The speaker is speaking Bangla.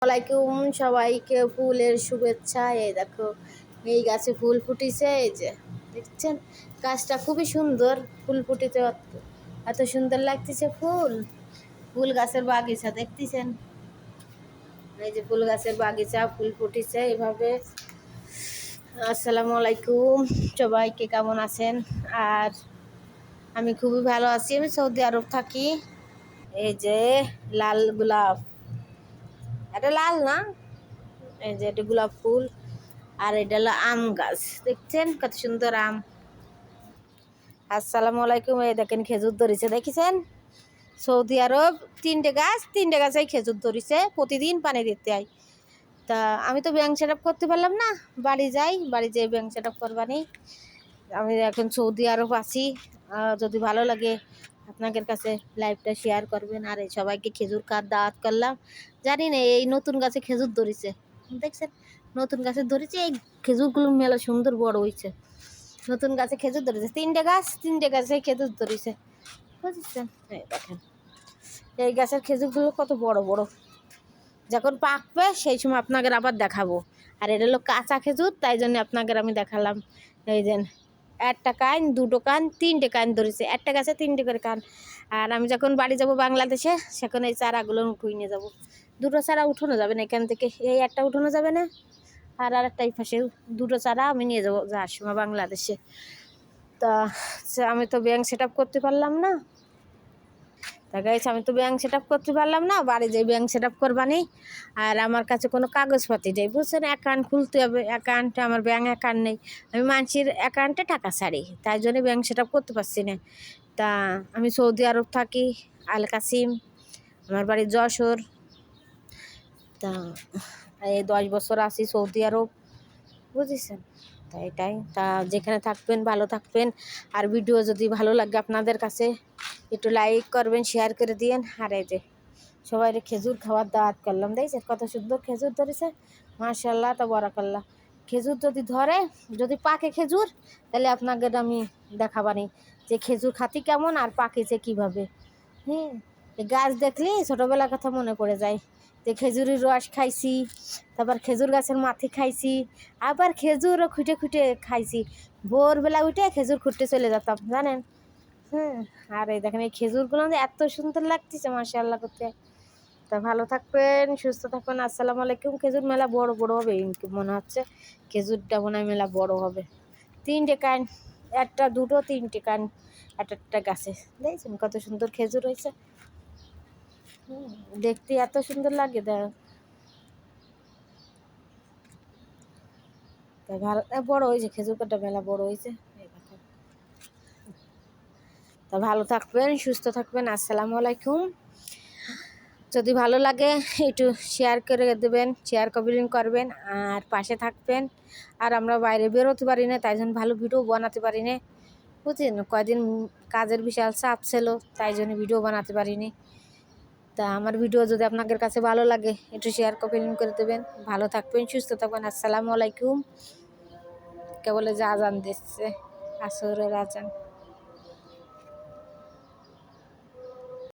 ওয়ালাইকুম সবাইকে ফুলের শুভেচ্ছা। এই দেখো, এই গাছে ফুল ফুটিছে। এই যে দেখছেন, গাছটা খুবই সুন্দর, ফুল ফুটিতে এত সুন্দর লাগতেছে। ফুল ফুল গাছের বাগিচা দেখতেছেন, এই যে ফুল গাছের বাগিচা, ফুল ফুটিছে এভাবে। আসসালামু আলাইকুম সবাইকে, কেমন আছেন? আর আমি খুবই ভালো আছি। আমি সৌদি আরব থাকি। এই যে লাল গোলাপ, এটা লাল না, এই যে এটা গোলাপ ফুল। আর এটা হলো আম গাছ, দেখছেন কত সুন্দর আম। আসসালামু আলাইকুম। এই দেখেন খেজুর ধরেছে, দেখেছেন? সৌদি আরব তিনটে গাছে খেজুর ধরেছে, প্রতিদিন পানি দিতে হয়। তা আমি তো ব্যাংক সেট আপ করতে পারলাম না, বাড়ি যাই, বাড়ি যেয়ে ব্যাংক সেট আপ করবানি। আমি এখন সৌদি আরব আছি। যদি ভালো লাগে আপনাদের কাছে লাইভটা শেয়ার করবেন। আর এই সবাইকে খেজুর খাওয়ার দাওয়াত করলাম। জানি না এই নতুন গাছে খেজুর ধরেছে, দেখছেন? নতুন গাছে ধরেছে, এই খেজুরগুলো মেলা সুন্দর বড় হয়েছে। নতুন গাছে খেজুর ধরেছে, তিনটে গাছে খেজুর ধরেছে, বুঝেছেন? এই দেখেন, এই গাছের খেজুরগুলো কত বড় বড়। যখন পাকবে সেই সময় আপনাদের আবার দেখাবো। আর এটা হলো কাঁচা খেজুর, তাই জন্য আপনাদের আমি দেখালাম। এই যে একটা কান, দুটো কান, তিনটে কান ধরেছে, একটা গাছে তিনটে করে কান। আর আমি যখন বাড়ি যাব বাংলাদেশে, সেখানে এই চারাগুলো উঠিয়ে নিয়ে যাবো। দুটো চারা উঠানো যাবে না এখান থেকে, এই একটা উঠানো যাবে না, আর একটা এই পাশে দুটো চারা আমি নিয়ে যাবো যাওয়ার সময় বাংলাদেশে। তা আমি তো ব্যাংক সেট আপ করতে পারলাম না। তা গাইছে, আমি তো ব্যাংক সেট আপ করতে পারলাম না, বাড়ি যাই ব্যাংক সেট আপ করবানি। আর আমার কাছে কোনো কাগজপাতি নেই, বুঝছেন? অ্যাকাউন্ট খুলতে হবে, অ্যাকাউন্টে আমার ব্যাংক অ্যাকাউন্ট নেই। আমি মানুষের অ্যাকাউন্টে টাকা ছাড়ি, তাই জন্য ব্যাংক সেট আপ করতে পারছি না। তা আমি সৌদি আরব থাকি, আল কাসিম, আমার বাড়ি যশোর। তা এই 10 বছর আছি সৌদি আরব, বুঝেছেন? তা এটাই। তা যেখানে থাকবেন ভালো থাকবেন। আর ভিডিও যদি ভালো লাগে আপনাদের কাছে একটু লাইক করবেন, শেয়ার করে দিয়েন। আর এই যে সবাই খেজুর খাওয়ার দাওয়াত করলাম, দেখছেন কত সুন্দর খেজুর ধরেছে, মাশাআল্লাহ তাবারাকাল্লাহ। খেজুর যদি ধরে, যদি পাকে খেজুর, তাহলে আপনাদের আমি দেখাবানি যে খেজুর খাতি কেমন আর পাকেছে কিভাবে। হ্যাঁ, গাছ দেখলে ছোটোবেলার কথা মনে পড়ে যায়। যে খেজুরের রস খাইছি, তারপর খেজুর গাছের মাথি খাইছি, আবার খেজুরও খুঁটে খুঁটে খাইছি। ভোরবেলা উঠে খেজুর খুঁটতে চলে যেতাম, জানেন? হ্যাঁ। আর এই দেখেন, এই খেজুরগুলো এত সুন্দর লাগতেছে মাশাআল্লাহ করতে। তা ভালো থাকবেন, সুস্থ থাকবেন। আসসালামু আলাইকুম। খেজুর মেলা বড় বড় হবে মনে হচ্ছে, খেজুরটা মনে হয় মেলা বড় হবে। তিনটে কান, একটা দুটো তিনটে কান একটা একটা গাছে, দেখছেন কত সুন্দর খেজুর হয়েছে। দেখতে এত সুন্দর লাগে। তাই ভালো বড় হয়েছে, খেজুর কাটা মেলা বড় হয়েছে। তা ভালো থাকবেন, সুস্থ থাকবেন। আসসালামু আলাইকুম। যদি ভালো লাগে একটু শেয়ার করে দেবেন, শেয়ার কমেন্ট করবেন, আর পাশে থাকবেন। আর আমরা বাইরে বেরোতে পারি না, তাই জন্য ভালো ভিডিও বানাতে পারি না, বুঝলেন? কয়দিন কাজের বিশাল চাপ ছিল, তাই জন্য ভিডিও বানাতে পারিনি। তা আমার ভিডিও যদি আপনাদের কাছে ভালো লাগে একটু শেয়ার কমেন্ট করে দেবেন। ভালো থাকবেন, সুস্থ থাকবেন। আসসালামু আলাইকুম। কেবল যে আজান দিচ্ছে, আসরের আজান।